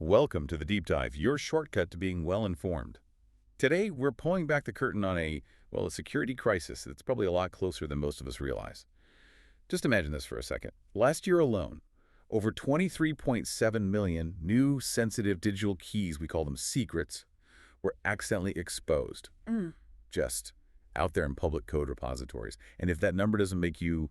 Welcome to the Deep Dive, your shortcut to being well-informed. Today, we're pulling back the curtain on a security crisis that's probably a lot closer than most of us realize. Just imagine this for a second. Last year alone, over 23.7 million new sensitive digital keys, we call them secrets, were accidentally exposed. Just out there in public code repositories. And if that number doesn't make you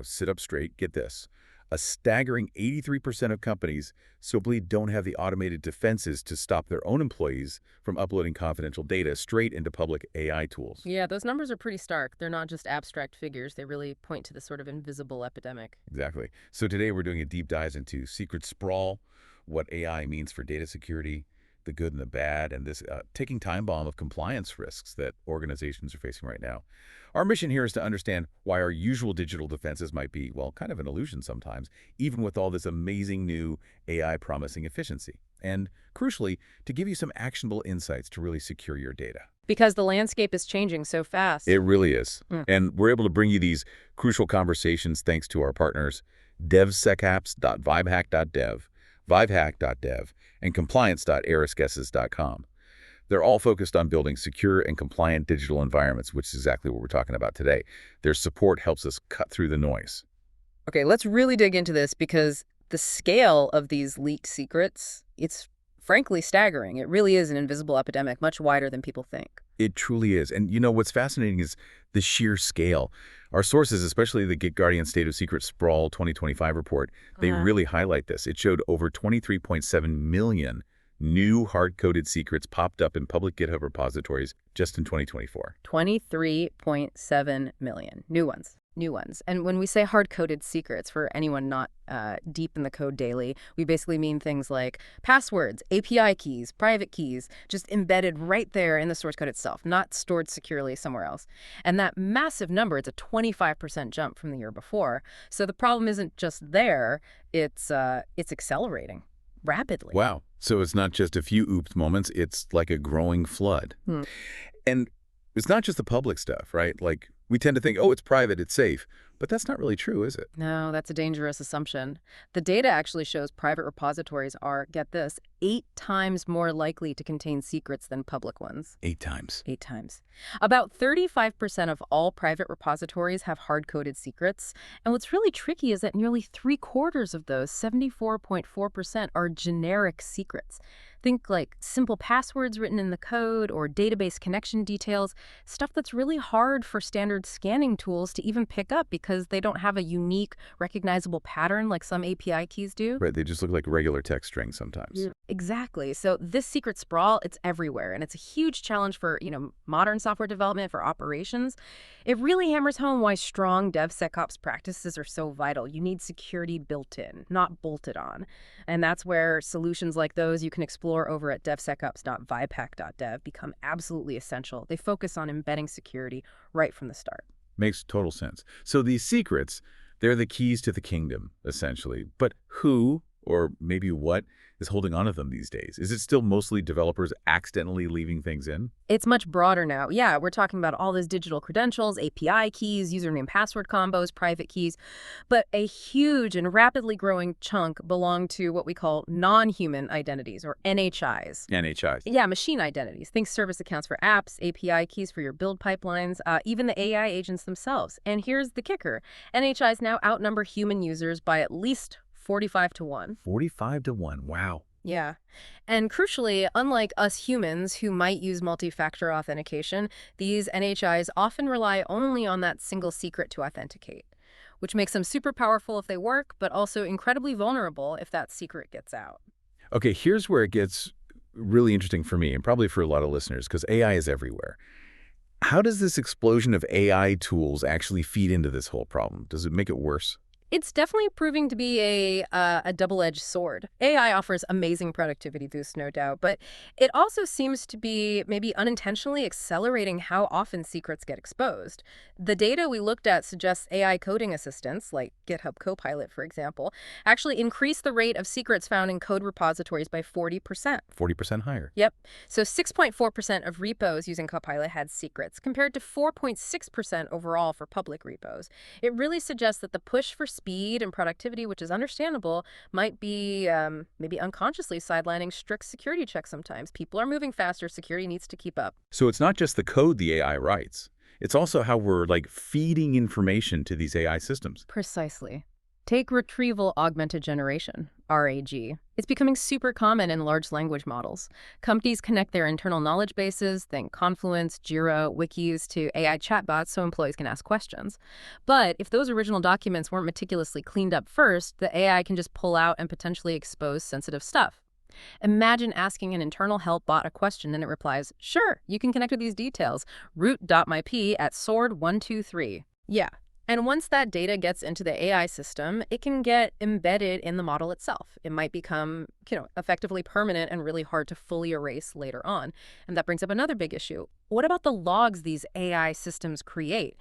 sit up straight, get this. A staggering 83% of companies simply don't have the automated defenses to stop their own employees from uploading confidential data straight into public AI tools. Yeah, those numbers are pretty stark. They're not just abstract figures. They really point to this sort of invisible epidemic. Exactly. So today we're doing a deep dive into secret sprawl, what AI means for data security, the good and the bad, and this ticking time bomb of compliance risks that organizations are facing right now. Our mission here is to understand why our usual digital defenses might be, kind of an illusion sometimes, even with all this amazing new AI promising efficiency. And crucially, to give you some actionable insights to really secure your data. Because the landscape is changing so fast. It really is. And we're able to bring you these crucial conversations thanks to our partners, devsecaps.vibehack.dev, vivehack.dev, and compliance.arisguesses.com. They're all focused on building secure and compliant digital environments, which is exactly what we're talking about today. Their support helps us cut through the noise. Okay, let's really dig into this because the scale of these leaked secrets, it's frankly staggering. It really is an invisible epidemic, much wider than people think. It truly is. And what's fascinating is the sheer scale. Our sources, especially the GitGuardian State of Secret Sprawl 2025 report, they really highlight this. It showed over 23.7 million new hard-coded secrets popped up in public GitHub repositories just in 2024. 23.7 million. New ones. And when we say hard-coded secrets, for anyone not deep in the code daily, we basically mean things like passwords, API keys, private keys, just embedded right there in the source code itself, not stored securely somewhere else. And that massive number, it's a 25% jump from the year before. So the problem isn't just there, it's accelerating rapidly. Wow. So it's not just a few oops moments, it's like a growing flood. And it's not just the public stuff, right? Like, we tend to think, oh, it's private, it's safe. But that's not really true, is it? No, that's a dangerous assumption. The data actually shows private repositories are, get this, 8 times more likely to contain secrets than public ones. 8 times. 8 times. About 35% of all private repositories have hard-coded secrets. And what's really tricky is that nearly 3/4 of those, 74.4%, are generic secrets. Think like simple passwords written in the code or database connection details, stuff that's really hard for standard scanning tools to even pick up because they don't have a unique, recognizable pattern like some API keys do. Right, they just look like regular text strings sometimes. Exactly. So this secret sprawl, it's everywhere, and it's a huge challenge for, modern software development, for operations. It really hammers home why strong DevSecOps practices are so vital. You need security built in, not bolted on. And that's where solutions like those you can explore over at devsecops.vibehack.dev become absolutely essential. They focus on embedding security right from the start. Makes total sense. So these secrets, they're the keys to the kingdom, essentially. But who, or maybe what, is holding on to them these days? Is it still mostly developers accidentally leaving things in? It's much broader now. Yeah, we're talking about all those digital credentials, API keys, username password combos, private keys. But a huge and rapidly growing chunk belong to what we call non-human identities, or NHIs. NHIs. Yeah, machine identities. Think service accounts for apps, API keys for your build pipelines, even the AI agents themselves. And here's the kicker. NHIs now outnumber human users by at least 45 to 1. 45 to 1. Wow. Yeah. And crucially, unlike us humans who might use multi-factor authentication, these NHIs often rely only on that single secret to authenticate, which makes them super powerful if they work, but also incredibly vulnerable if that secret gets out. Okay, here's where it gets really interesting for me, and probably for a lot of listeners, because AI is everywhere. How does this explosion of AI tools actually feed into this whole problem? Does it make it worse? It's definitely proving to be a double-edged sword. AI offers amazing productivity boosts, no doubt, but it also seems to be maybe unintentionally accelerating how often secrets get exposed. The data we looked at suggests AI coding assistants, like GitHub Copilot, for example, actually increase the rate of secrets found in code repositories by 40%. 40% higher. Yep. So 6.4% of repos using Copilot had secrets, compared to 4.6% overall for public repos. It really suggests that the push for speed and productivity, which is understandable, might be maybe unconsciously sidelining strict security checks sometimes. People are moving faster. Security needs to keep up. So it's not just the code the AI writes. It's also how we're, like, feeding information to these AI systems. Precisely. Take retrieval augmented generation, RAG. It's becoming super common in large language models. Companies connect their internal knowledge bases, think Confluence, Jira, wikis, to AI chatbots so employees can ask questions. But if those original documents weren't meticulously cleaned up first, the AI can just pull out and potentially expose sensitive stuff. Imagine asking an internal help bot a question and it replies, "Sure, you can connect with these details. Root.myp at sword123. Yeah. And once that data gets into the AI system, it can get embedded in the model itself. It might become, effectively permanent and really hard to fully erase later on. And that brings up another big issue. What about the logs these AI systems create?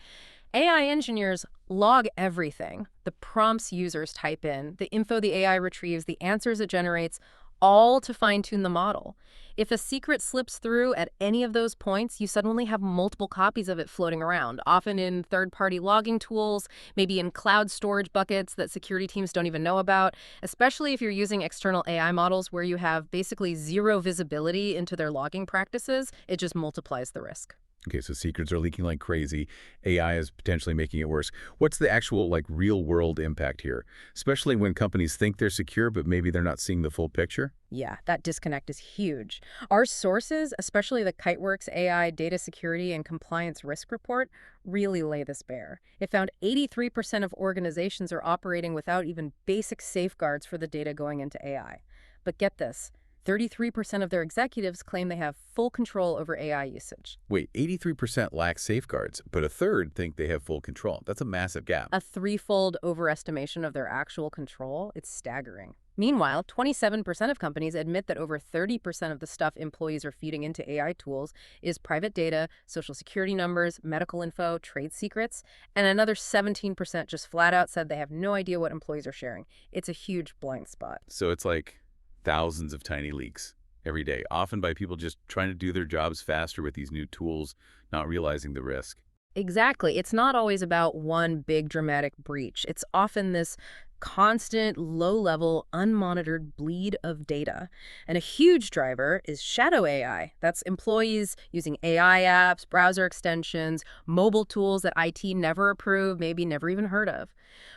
AI engineers log everything. The prompts users type in, the info the AI retrieves, the answers it generates, all to fine-tune the model. If a secret slips through at any of those points, you suddenly have multiple copies of it floating around, often in third-party logging tools, maybe in cloud storage buckets that security teams don't even know about, especially if you're using external AI models where you have basically zero visibility into their logging practices. It just multiplies the risk. Okay, so secrets are leaking like crazy. AI is potentially making it worse. What's the actual, like, real-world impact here? Especially when companies think they're secure, but maybe they're not seeing the full picture? Yeah, that disconnect is huge. Our sources, especially the Kiteworks AI Data Security and Compliance Risk Report, really lay this bare. It found 83% of organizations are operating without even basic safeguards for the data going into AI. But get this, 33% of their executives claim they have full control over AI usage. Wait, 83% lack safeguards, but a third think they have full control. That's a massive gap. A threefold overestimation of their actual control. It's staggering. Meanwhile, 27% of companies admit that over 30% of the stuff employees are feeding into AI tools is private data, social security numbers, medical info, trade secrets, and another 17% just flat out said they have no idea what employees are sharing. It's a huge blind spot. So it's like thousands of tiny leaks every day, often by people just trying to do their jobs faster with these new tools, not realizing the risk. Exactly. It's not always about one big dramatic breach. It's often this constant, low-level, unmonitored bleed of data. And a huge driver is shadow AI. That's employees using AI apps, browser extensions, mobile tools that IT never approved, maybe never even heard of.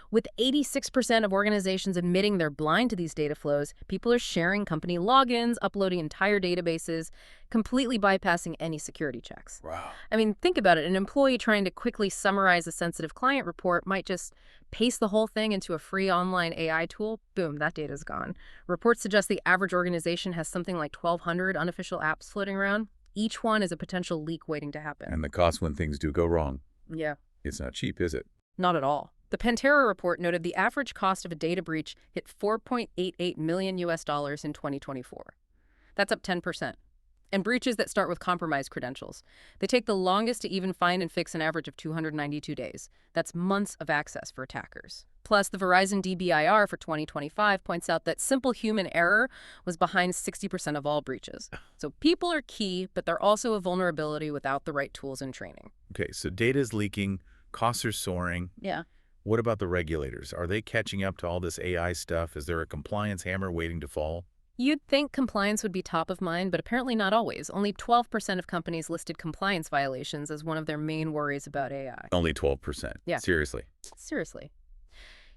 With 86% of organizations admitting they're blind to these data flows, people are sharing company logins, uploading entire databases, completely bypassing any security checks. Wow. I mean, think about it. An employee trying to quickly summarize a sensitive client report might just paste the whole thing into a free online AI tool. Boom, that data's gone. Reports suggest the average organization has something like 1,200 unofficial apps floating around. Each one is a potential leak waiting to happen. And the cost when things do go wrong. Yeah. It's not cheap, is it? Not at all. The Pantera report noted the average cost of a data breach hit $4.88 million in 2024. That's up 10%. And breaches that start with compromised credentials. They take the longest to even find and fix, an average of 292 days. That's months of access for attackers. Plus, the Verizon DBIR for 2025 points out that simple human error was behind 60% of all breaches. So people are key, but they're also a vulnerability without the right tools and training. Okay, so data is leaking, costs are soaring. Yeah. What about the regulators? Are they catching up to all this AI stuff? Is there a compliance hammer waiting to fall? You'd think compliance would be top of mind, but apparently not always. Only 12% of companies listed compliance violations as one of their main worries about AI. Only 12%. Yeah. Seriously. Seriously.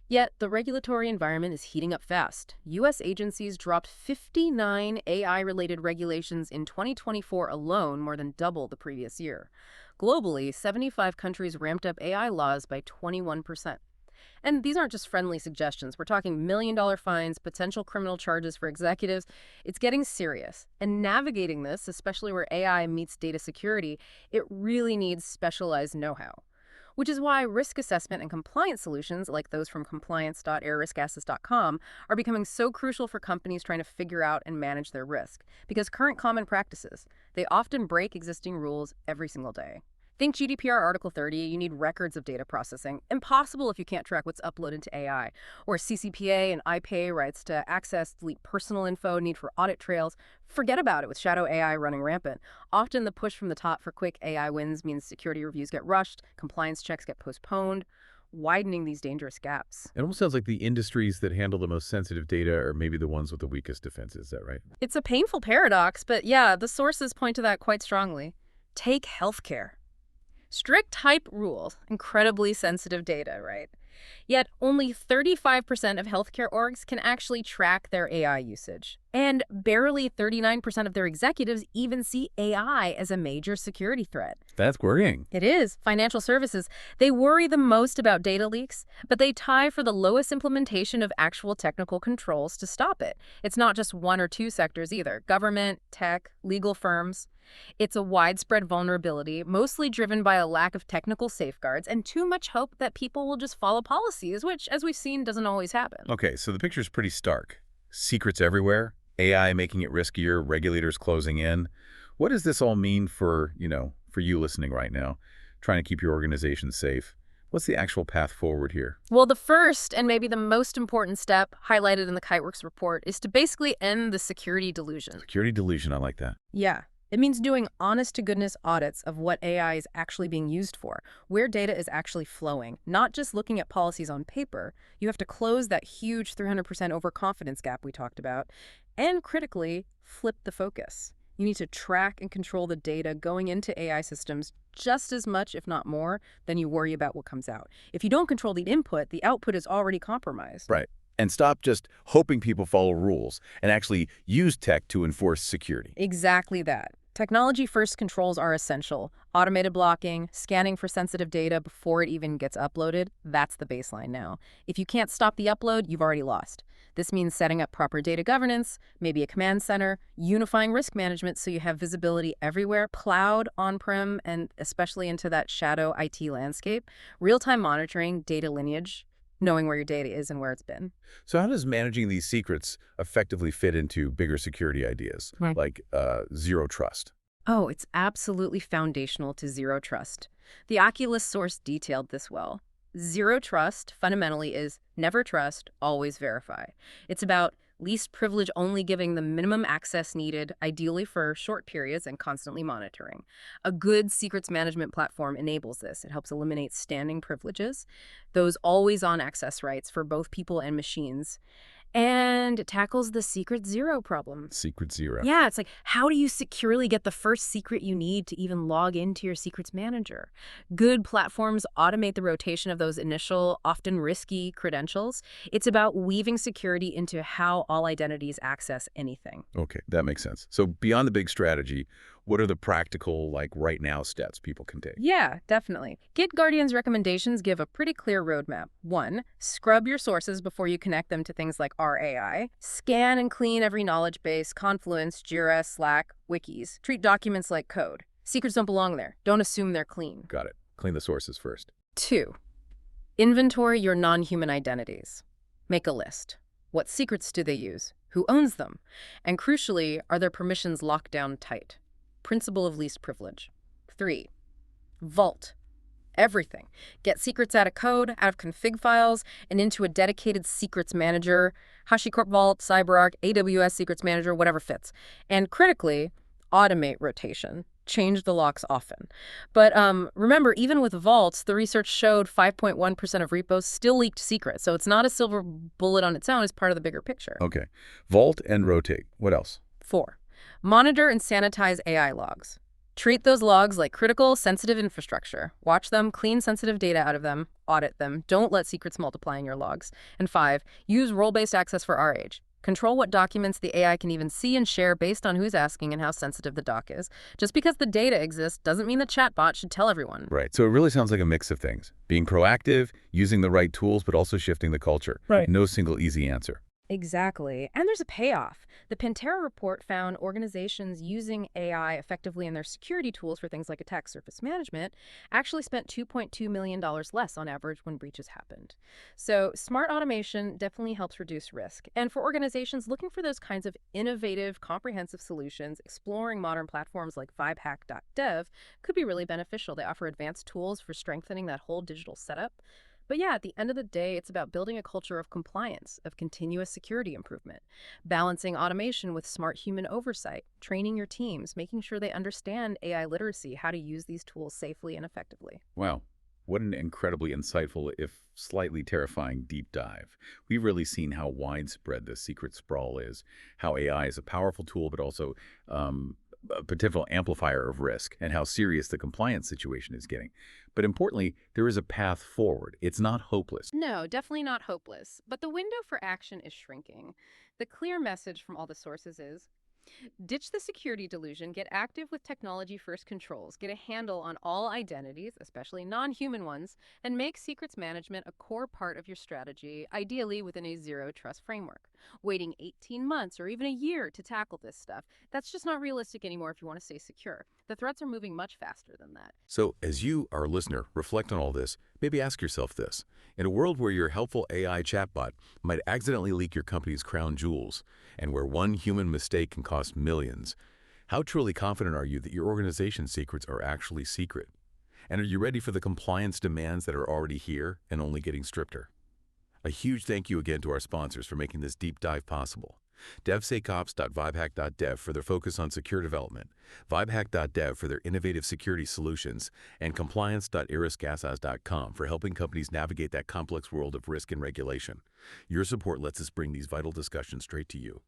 Yet, the regulatory environment is heating up fast. U.S. agencies dropped 59 AI-related regulations in 2024 alone, more than double the previous year. Globally, 75 countries ramped up AI laws by 21%. And these aren't just friendly suggestions. We're talking million-dollar fines, potential criminal charges for executives. It's getting serious. And navigating this, especially where AI meets data security, it really needs specialized know-how. Which is why risk assessment and compliance solutions, like those from compliance.airriskassets.com, are becoming so crucial for companies trying to figure out and manage their risk. Because current common practices, they often break existing rules every single day. Think GDPR Article 30, you need records of data processing. Impossible if you can't track what's uploaded to AI. Or CCPA and IPA rights to access, delete personal info, need for audit trails. Forget about it with shadow AI running rampant. Often the push from the top for quick AI wins means security reviews get rushed, compliance checks get postponed. widening these dangerous gaps. It almost sounds like the industries that handle the most sensitive data are maybe the ones with the weakest defenses. Is that right? It's a painful paradox, but yeah, the sources point to that quite strongly. Take healthcare. Strict type rules, incredibly sensitive data, right? Yet only 35% of healthcare orgs can actually track their AI usage. And barely 39% of their executives even see AI as a major security threat. That's worrying. It is. Financial services, they worry the most about data leaks, but they tie for the lowest implementation of actual technical controls to stop it. It's not just one or two sectors either. Government, tech, legal firms. It's a widespread vulnerability, mostly driven by a lack of technical safeguards and too much hope that people will just follow policies, which, as we've seen, doesn't always happen. Okay, so the picture's pretty stark. Secrets everywhere, AI making it riskier, regulators closing in. What does this all mean for you listening right now, trying to keep your organization safe? What's the actual path forward here? Well, the first and maybe the most important step highlighted in the Kiteworks report is to basically end the security delusion. Security delusion, I like that. Yeah. It means doing honest-to-goodness audits of what AI is actually being used for, where data is actually flowing, not just looking at policies on paper. You have to close that huge 300% overconfidence gap we talked about, and critically, flip the focus. You need to track and control the data going into AI systems just as much, if not more, than you worry about what comes out. If you don't control the input, the output is already compromised. Right. And stop just hoping people follow rules and actually use tech to enforce security. Exactly that. Technology-first controls are essential. Automated blocking, scanning for sensitive data before it even gets uploaded, that's the baseline now. If you can't stop the upload, you've already lost. This means setting up proper data governance, maybe a command center, unifying risk management so you have visibility everywhere, cloud, on-prem, and especially into that shadow IT landscape, real-time monitoring, data lineage, knowing where your data is and where it's been. So how does managing these secrets effectively fit into bigger security ideas, like zero trust? Oh, it's absolutely foundational to zero trust. The Oculus source detailed this well. Zero trust, fundamentally, is never trust, always verify. It's about least privilege only giving the minimum access needed, ideally for short periods, and constantly monitoring. A good secrets management platform enables this. It helps eliminate standing privileges, those always-on access rights for both people and machines, and it tackles the secret zero problem. Secret zero. Yeah, it's like, how do you securely get the first secret you need to even log into your secrets manager? Good platforms automate the rotation of those initial, often risky credentials. It's about weaving security into how all identities access anything. Okay, that makes sense. So beyond the big strategy, what are the practical, right now steps people can take? Yeah, definitely. GitGuardian's recommendations give a pretty clear roadmap. 1, scrub your sources before you connect them to things like RAI. Scan and clean every knowledge base, Confluence, Jira, Slack, wikis. Treat documents like code. Secrets don't belong there. Don't assume they're clean. Got it. Clean the sources first. 2, inventory your non-human identities. Make a list. What secrets do they use? Who owns them? And crucially, are their permissions locked down tight? Principle of least privilege. 3, vault everything. Get secrets out of code, out of config files, and into a dedicated secrets manager, HashiCorp Vault, CyberArk, AWS Secrets Manager, whatever fits. And critically, automate rotation. Change the locks often. But remember, even with vaults, the research showed 5.1% of repos still leaked secrets. So it's not a silver bullet on its own, it's part of the bigger picture. Okay. Vault and rotate. What else? 4, monitor and sanitize AI logs. Treat those logs like critical, sensitive infrastructure. Watch them, clean sensitive data out of them, audit them. Don't let secrets multiply in your logs. And 5, use role-based access for our age. Control what documents the AI can even see and share based on who's asking and how sensitive the doc is. Just because the data exists doesn't mean the chatbot should tell everyone. Right. So it really sounds like a mix of things. Being proactive, using the right tools, but also shifting the culture. Right. No single easy answer. Exactly. And there's a payoff. The Pantera report found organizations using AI effectively in their security tools for things like attack surface management actually spent $2.2 million less on average when breaches happened. So smart automation definitely helps reduce risk. And for organizations looking for those kinds of innovative, comprehensive solutions, exploring modern platforms like vibehack.dev could be really beneficial. They offer advanced tools for strengthening that whole digital setup. But yeah, at the end of the day, it's about building a culture of compliance, of continuous security improvement, balancing automation with smart human oversight, training your teams, making sure they understand AI literacy, how to use these tools safely and effectively. Wow. What an incredibly insightful, if slightly terrifying, deep dive. We've really seen how widespread this secret sprawl is, how AI is a powerful tool, but also a potential amplifier of risk, and how serious the compliance situation is getting. But importantly, there is a path forward. It's not hopeless. No, definitely not hopeless, but the window for action is shrinking. The clear message from all the sources is ditch the security delusion, get active with technology-first controls, get a handle on all identities, especially non-human ones, and make secrets management a core part of your strategy, ideally within a zero-trust framework. Waiting 18 months or even a year to tackle this stuff, that's just not realistic anymore if you want to stay secure. The threats are moving much faster than that. So, as you, our listener, reflect on all this, maybe ask yourself this. In a world where your helpful AI chatbot might accidentally leak your company's crown jewels, and where one human mistake can cost millions, how truly confident are you that your organization's secrets are actually secret? And are you ready for the compliance demands that are already here and only getting stricter? A huge thank you again to our sponsors for making this deep dive possible. DevSecOps.vibehack.dev for their focus on secure development, vibehack.dev for their innovative security solutions, and compliance.irisgasas.com for helping companies navigate that complex world of risk and regulation. Your support lets us bring these vital discussions straight to you.